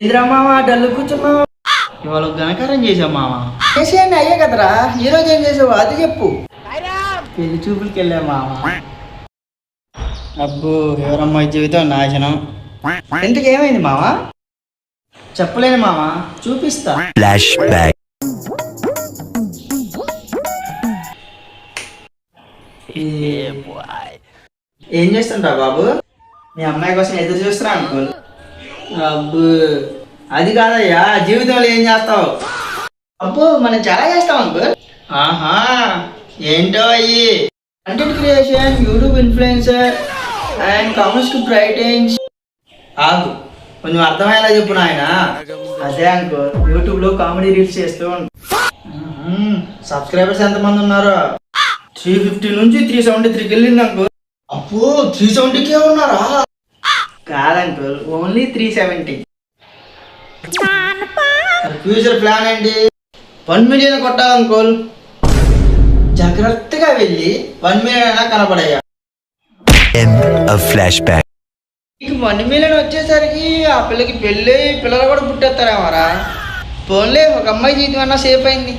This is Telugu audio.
ఇదిరా మామ డల్లు కూర్చున్నావు. ఇవాళ ఘనకారం చేసాం మామ. చేసేయండి అయ్యే కదరా. ఈ రోజు ఏం చేసావు అది చెప్పు. పెళ్లి చూపులకి వెళ్ళా మామ. అబ్బో ఎవరమ్మాయి జీవితం నాశనం. ఎందుకు ఏమైంది మామ? చెప్పలేను మామ, చూపిస్తా. Flash back. ఏం చేస్తుంటా బాబు? మీ అమ్మాయి కోసం ఎదురు చూస్తున్నా అంకుల్. అబ్బో అది కాదయ్యా, జీవితంలో ఏం చేస్తావు? అబ్బో మనం చాలా చేస్తాం అంకుల్. ఆహా ఏంటో అయ్యి? Content creation, YouTube influencer and commerce writing. ఆగు, కొంచెం అర్థమయ్యేలా చెప్పు నాయన. అదే అంకుల్, యూట్యూబ్ లో కామెడీ రీల్స్ చేస్తూ ఉంటాం. సబ్స్క్రైబర్స్ ఎంతమంది ఉన్నారు? 350 నుంచి 373కి వెళ్ళింది అంకుల్. అబ్బో 370కే ఉన్నారా? కాదంకుల్, ఓన్లీ 370. ఫ్యూచర్ ప్లాన్ ఏంటి? 1 మిలియన్ కొట్టాలనుకోల్. జాగ్రత్తగా వెళ్ళి 1 మిలియన్ అయినా కనపడయ్యా. End of flashback. నీకు 1 మిలియన్ వచ్చేసరికి ఆ పిల్లకి పెళ్ళి పిల్లలు కూడా పుట్టేస్తారేమోరా. పోన్లే, ఒక అమ్మాయి జీవితం అన్నా సేఫ్ అయింది.